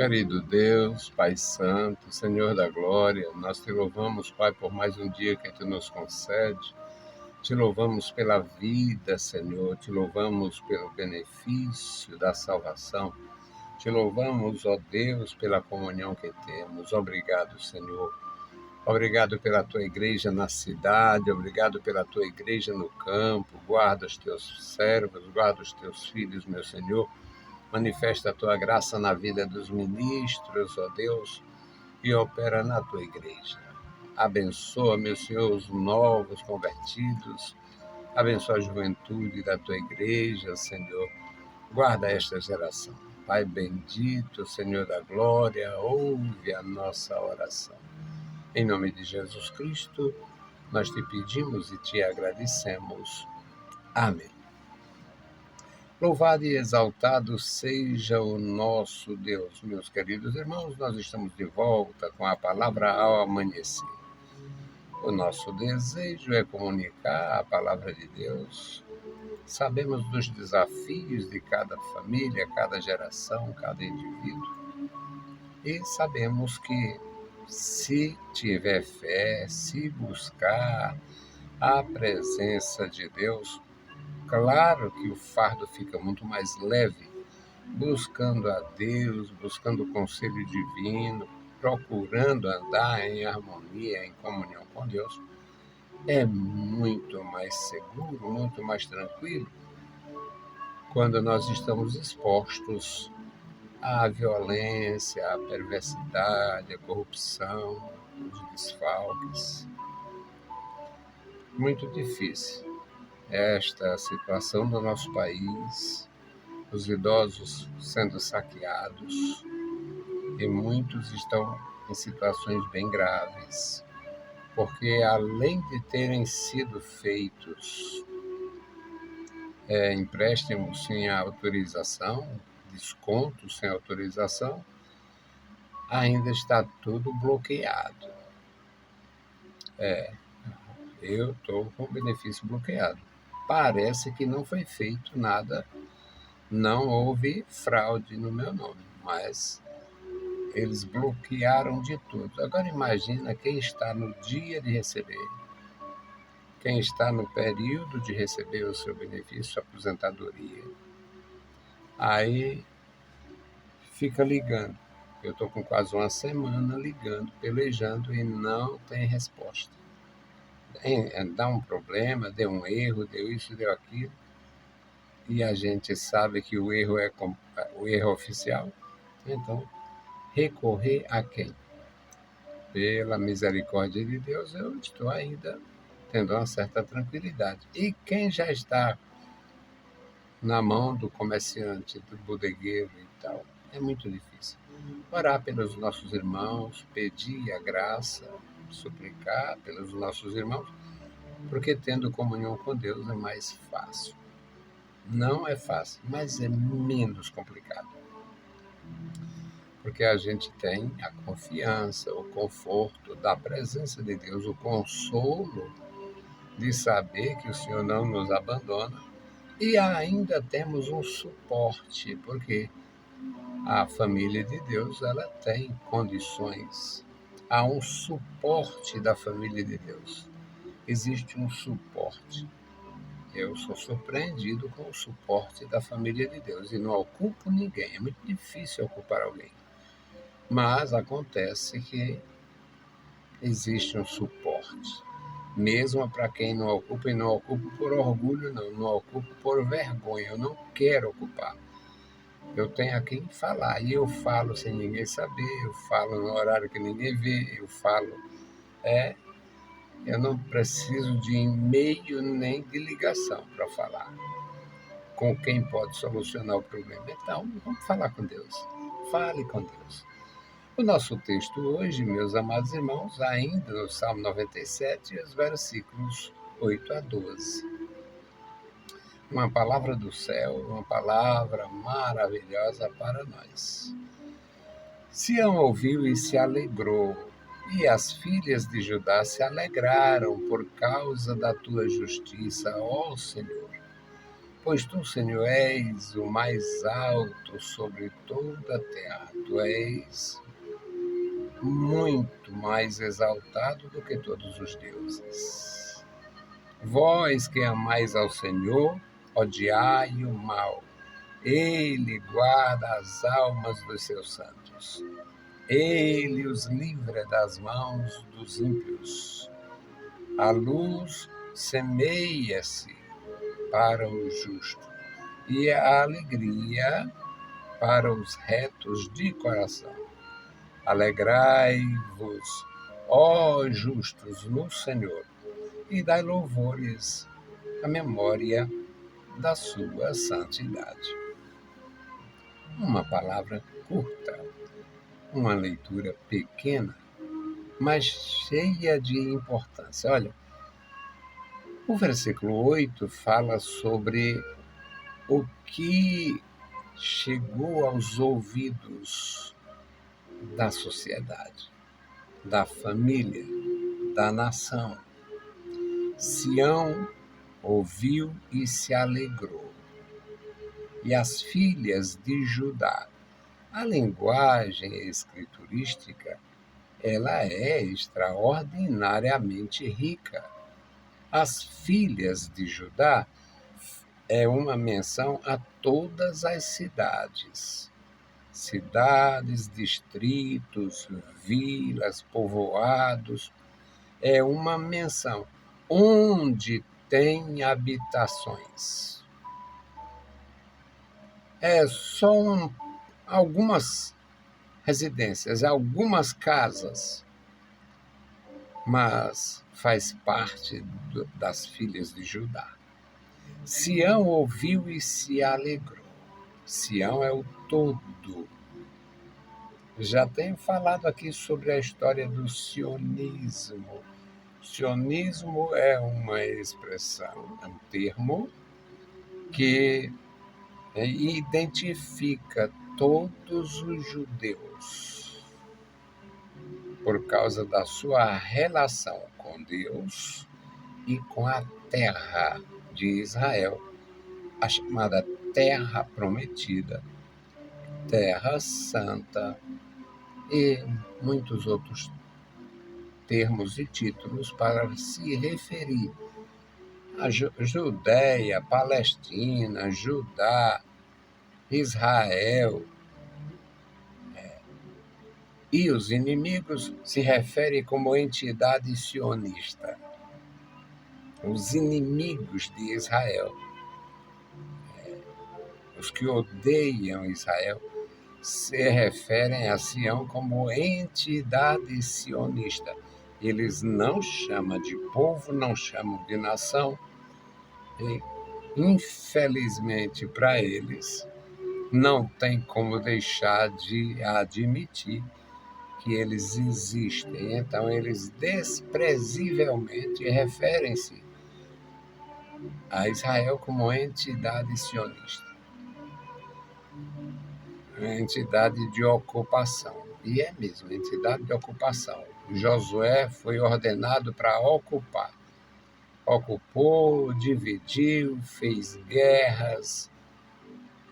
Querido Deus, Pai Santo, Senhor da Glória, nós te louvamos, Pai, por mais um dia que tu nos concede. Te louvamos pela vida, Senhor, te louvamos pelo benefício da salvação. Te louvamos, ó Deus, pela comunhão que temos. Obrigado, Senhor. Obrigado pela tua igreja na cidade, obrigado pela tua igreja no campo. Guarda os teus servos, guarda os teus filhos, meu Senhor. Manifesta a tua graça na vida dos ministros, ó Deus, e opera na tua igreja. Abençoa, meu Senhor, os novos convertidos. Abençoa a juventude da tua igreja, Senhor. Guarda esta geração. Pai bendito, Senhor da glória, ouve a nossa oração. Em nome de Jesus Cristo, nós te pedimos e te agradecemos. Amém. Louvado e exaltado seja o nosso Deus. Meus queridos irmãos, nós estamos de volta com a palavra ao amanhecer. O nosso desejo é comunicar a palavra de Deus. Sabemos dos desafios de cada família, cada geração, cada indivíduo. E sabemos que se tiver fé, se buscar a presença de Deus, claro que o fardo fica muito mais leve, buscando a Deus, buscando o conselho divino, procurando andar em harmonia, em comunhão com Deus, é muito mais seguro, muito mais tranquilo, quando nós estamos expostos à violência, à perversidade, à corrupção, os desfalques. Muito difícil esta situação do nosso país, os idosos sendo saqueados, e muitos estão em situações bem graves, porque além de terem sido feitos empréstimos sem autorização, descontos sem autorização, ainda está tudo bloqueado. Eu estou com o benefício bloqueado. Parece que não foi feito nada, não houve fraude no meu nome, mas eles bloquearam de tudo. Agora imagina quem está no dia de receber, quem está no período de receber o seu benefício, sua aposentadoria. Aí fica ligando. Eu estou com quase uma semana ligando, pelejando e não tem resposta. Dá um problema, deu um erro, deu isso, deu aquilo. E a gente sabe que o erro é o erro oficial. Então, recorrer a quem? Pela misericórdia de Deus, eu estou ainda tendo uma certa tranquilidade. E quem já está na mão do comerciante, do bodegueiro e tal, é muito difícil. Orar pelos nossos irmãos, pedir a graça, suplicar pelos nossos irmãos, porque tendo comunhão com Deus é mais fácil. Não é fácil, mas é menos complicado. Porque a gente tem a confiança, o conforto da presença de Deus, o consolo de saber que o Senhor não nos abandona, e ainda temos um suporte, porque a família de Deus, ela tem condições. Há um suporte da família de Deus. Existe um suporte. Eu sou surpreendido com o suporte da família de Deus e não ocupo ninguém. É muito difícil ocupar alguém. Mas acontece que existe um suporte. Mesmo para quem não ocupa, e não ocupo por orgulho, não ocupo por vergonha. Eu não quero ocupar. Eu tenho a quem falar, e eu falo sem ninguém saber, eu falo no horário que ninguém vê, eu falo. Eu não preciso de e-mail nem de ligação para falar com quem pode solucionar o problema. Então, vamos falar com Deus. Fale com Deus. O nosso texto hoje, meus amados irmãos, ainda no Salmo 97, os versículos 8 a 12. Uma palavra do céu, uma palavra maravilhosa para nós. Sião ouviu e se alegrou, e as filhas de Judá se alegraram por causa da tua justiça, ó Senhor. Pois tu, Senhor, és o mais alto sobre toda a terra. Tu és muito mais exaltado do que todos os deuses. Vós que amais ao Senhor, odiai o mal. Ele guarda as almas dos seus santos. Ele os livra das mãos dos ímpios. A luz semeia-se para o justo e a alegria para os retos de coração. Alegrai-vos, ó justos, no Senhor, e dai louvores à memória da sua santidade. Uma palavra curta, uma leitura pequena, mas cheia de importância. Olha, o versículo 8 fala sobre o que chegou aos ouvidos da sociedade, da família, da nação. Sião ouviu e se alegrou. E as filhas de Judá. A linguagem escriturística, ela é extraordinariamente rica. As filhas de Judá é uma menção a todas as cidades. Cidades, distritos, vilas, povoados. É uma menção onde tem habitações. São algumas residências, algumas casas, mas faz parte das filhas de Judá. Sião ouviu e se alegrou. Sião é o todo. Já tenho falado aqui sobre a história do sionismo. Sionismo é uma expressão, é um termo que identifica todos os judeus por causa da sua relação com Deus e com a terra de Israel, a chamada Terra Prometida, Terra Santa e muitos outros termos e títulos para se referir a Judéia, Palestina, Judá, Israel. E os inimigos se referem como entidade sionista. Os inimigos de Israel, os que odeiam Israel, se referem a Sião como entidade sionista. Eles não chamam de povo, não chamam de nação. E, infelizmente, para eles, não tem como deixar de admitir que eles existem. Então, eles desprezivelmente referem-se a Israel como entidade sionista, entidade de ocupação. E é mesmo, entidade de ocupação. Josué foi ordenado para ocupar. Ocupou, dividiu, fez guerras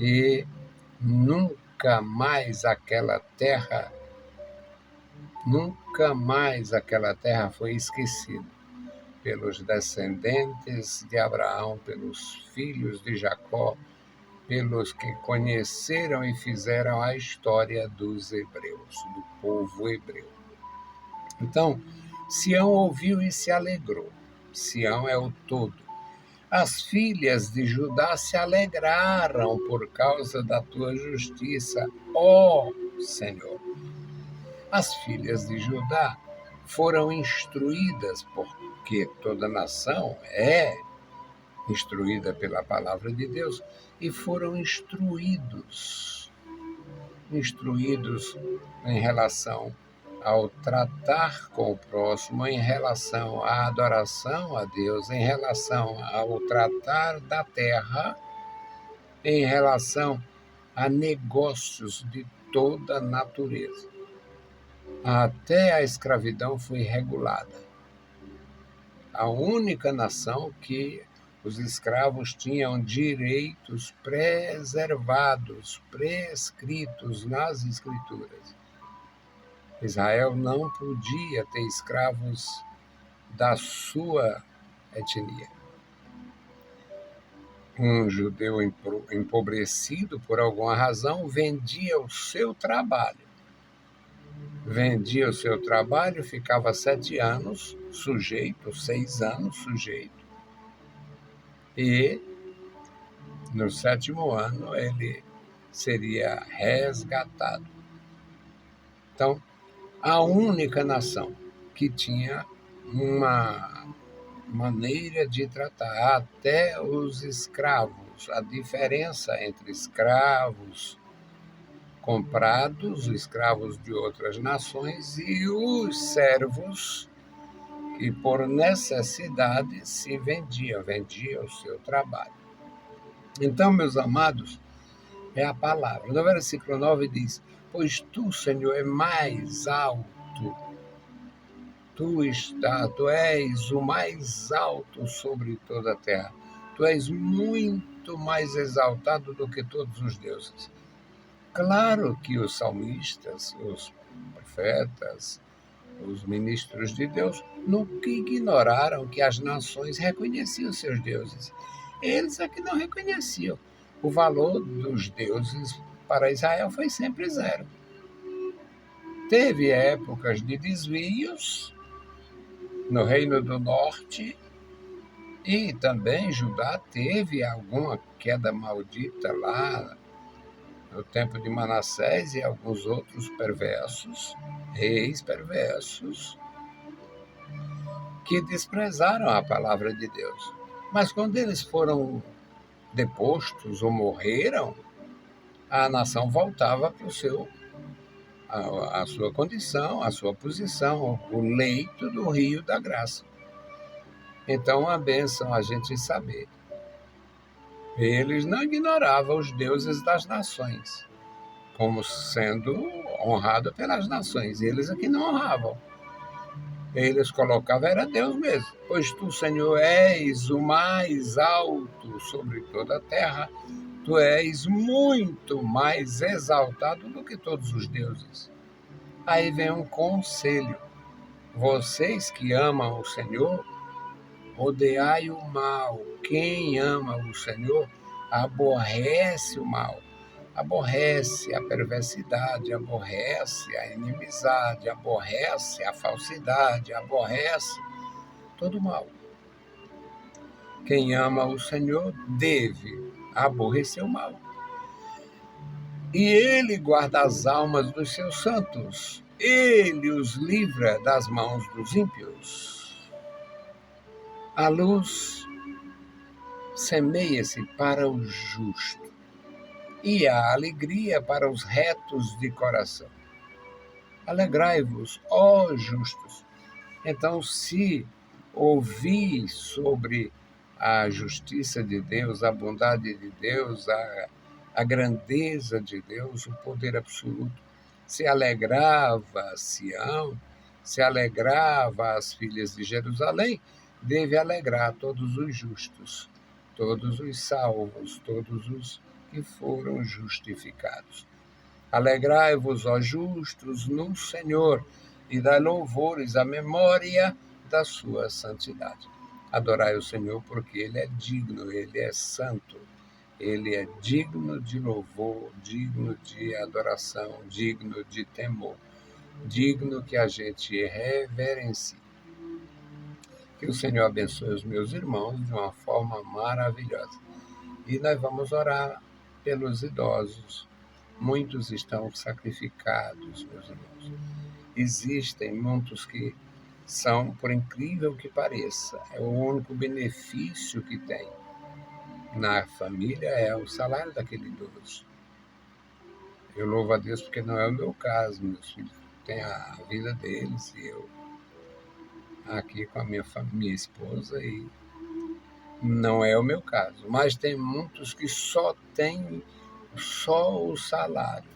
e nunca mais aquela terra foi esquecida pelos descendentes de Abraão, pelos filhos de Jacó, pelos que conheceram e fizeram a história dos hebreus, do povo hebreu. Então, Sião ouviu e se alegrou. Sião é o todo. As filhas de Judá se alegraram por causa da tua justiça, ó Senhor. As filhas de Judá foram instruídas, porque toda nação é instruída pela palavra de Deus, e foram instruídos em relação ao tratar com o próximo, em relação à adoração a Deus, em relação ao tratar da terra, em relação a negócios de toda natureza. Até a escravidão foi regulada. A única nação que Os escravos tinham direitos preservados, prescritos nas Escrituras. Israel não podia ter escravos da sua etnia. Um judeu empobrecido, por alguma razão, vendia o seu trabalho. Ficava 7 anos sujeito, 6 anos sujeito, e no 7º ano ele seria resgatado. Então, a única nação que tinha uma maneira de tratar até os escravos, a diferença entre escravos comprados, escravos de outras nações, e os servos que por necessidade se vendiam o seu trabalho. Então, meus amados, é a palavra. No versículo 9 diz: pois tu, Senhor, é mais alto, tu és o mais alto sobre toda a terra. Tu és muito mais exaltado do que todos os deuses. Claro que os salmistas, os profetas, os ministros de Deus nunca ignoraram que as nações reconheciam seus deuses. Eles é que não reconheciam. O valor dos deuses para Israel foi sempre zero. Teve épocas de desvios no Reino do Norte, e também Judá teve alguma queda maldita lá no tempo de Manassés e alguns outros perversos, reis perversos, que desprezaram a palavra de Deus. Mas quando eles foram depostos ou morreram, a nação voltava para a sua condição, a sua posição, o leito do rio da graça. Então, a bênção a gente saber. Eles não ignoravam os deuses das nações, como sendo honrado pelas nações. Eles aqui não honravam. Eles colocavam, era Deus mesmo. Pois tu, Senhor, és o mais alto sobre toda a terra. Tu és muito mais exaltado do que todos os deuses. Aí vem um conselho. Vocês que amam o Senhor, odiai o mal. Quem ama o Senhor, aborrece o mal. Aborrece a perversidade, aborrece a inimizade, aborrece a falsidade, aborrece todo o mal. Quem ama o Senhor deve aborrecer o mal. E Ele guarda as almas dos seus santos. Ele os livra das mãos dos ímpios. A luz semeia-se para o justo, e a alegria para os retos de coração. Alegrai-vos, ó justos. Então, se ouvir sobre a justiça de Deus, a bondade de Deus, a grandeza de Deus, o poder absoluto, se alegrava Sião, se alegrava as filhas de Jerusalém, deve alegrar todos os justos, todos os salvos, todos os que foram justificados. Alegrai-vos, ó justos, no Senhor, e dai louvores à memória da sua santidade. Adorai o Senhor, porque Ele é digno, Ele é santo, Ele é digno de louvor, digno de adoração, digno de temor, digno que a gente reverencie. Que o Senhor abençoe os meus irmãos de uma forma maravilhosa. E nós vamos orar pelos idosos. Muitos estão sacrificados, meus irmãos. Existem muitos que são, por incrível que pareça, é o único benefício que tem na família é o salário daquele idoso. Eu louvo a Deus porque não é o meu caso. Meus filhos têm a vida deles e eu aqui com a minha esposa, e não é o meu caso. Mas tem muitos que só têm o salário.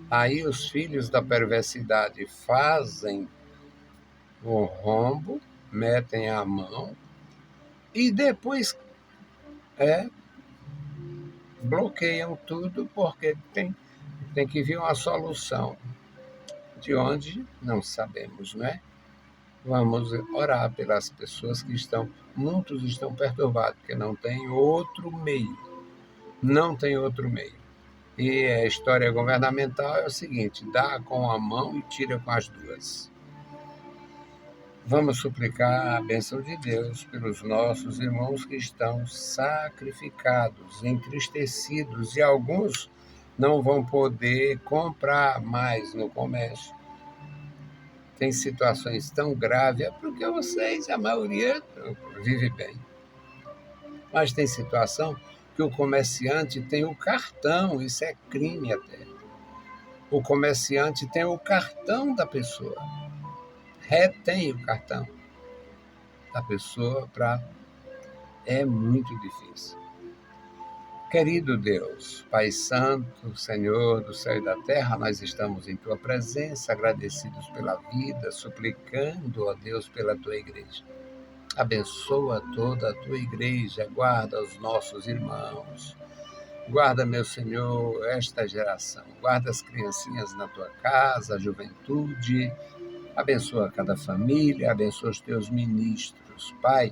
Aí os filhos da perversidade fazem o rombo, metem a mão E depois bloqueiam tudo porque tem que vir uma solução. De onde? Não sabemos, não é? Vamos orar pelas pessoas que muitos estão perturbados, porque não tem outro meio. Não tem outro meio. E a história governamental é o seguinte: dá com a mão e tira com as duas. Vamos suplicar a bênção de Deus pelos nossos irmãos que estão sacrificados, entristecidos, e alguns não vão poder comprar mais no comércio. Tem situações tão graves, porque vocês, a maioria, vive bem. Mas tem situação que o comerciante tem o cartão, isso é crime até. O comerciante tem o cartão da pessoa, retém o cartão da pessoa para... É muito difícil. Querido Deus, Pai Santo, Senhor do céu e da terra, nós estamos em Tua presença, agradecidos pela vida, suplicando a Deus pela Tua igreja. Abençoa toda a Tua igreja, guarda os nossos irmãos. Guarda, meu Senhor, esta geração. Guarda as criancinhas na Tua casa, a juventude. Abençoa cada família, abençoa os Teus ministros. Pai,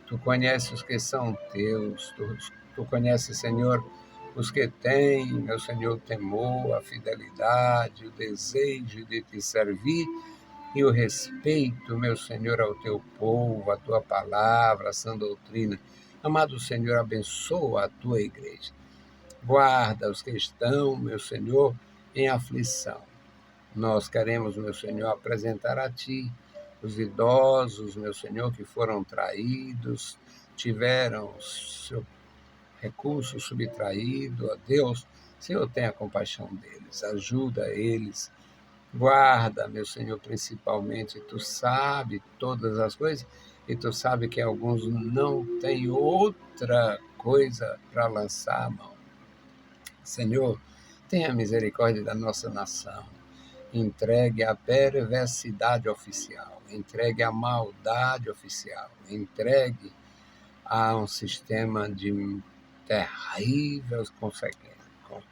Tu conheces os que são Teus, Tu conheces, Senhor, os que têm, meu Senhor, o temor, a fidelidade, o desejo de Te servir e o respeito, meu Senhor, ao Teu povo, à Tua palavra, à sã doutrina. Amado Senhor, abençoa a Tua igreja. Guarda os que estão, meu Senhor, em aflição. Nós queremos, meu Senhor, apresentar a Ti os idosos, meu Senhor, que foram traídos, tiveram seu recurso subtraído. Ó Deus, Senhor, tenha compaixão deles, ajuda eles. Guarda, meu Senhor, principalmente, Tu sabe todas as coisas e Tu sabe que alguns não têm outra coisa para lançar a mão. Senhor, tenha misericórdia da nossa nação. Entregue a perversidade oficial, entregue a maldade oficial, entregue a um sistema de terríveis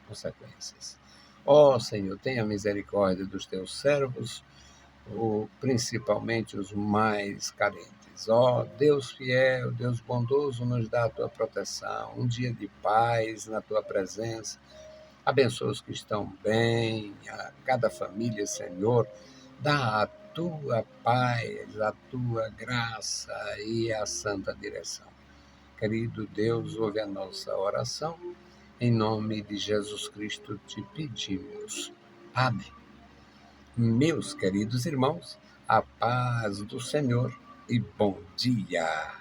consequências. Ó Senhor, tenha misericórdia dos teus servos, principalmente os mais carentes. Ó Deus fiel, Deus bondoso, nos dá a tua proteção, um dia de paz na tua presença. Abençoa os que estão bem, a cada família, Senhor. Dá a tua paz, a tua graça e a santa direção. Querido Deus, ouve a nossa oração. Em nome de Jesus Cristo te pedimos. Amém. Meus queridos irmãos, a paz do Senhor e bom dia.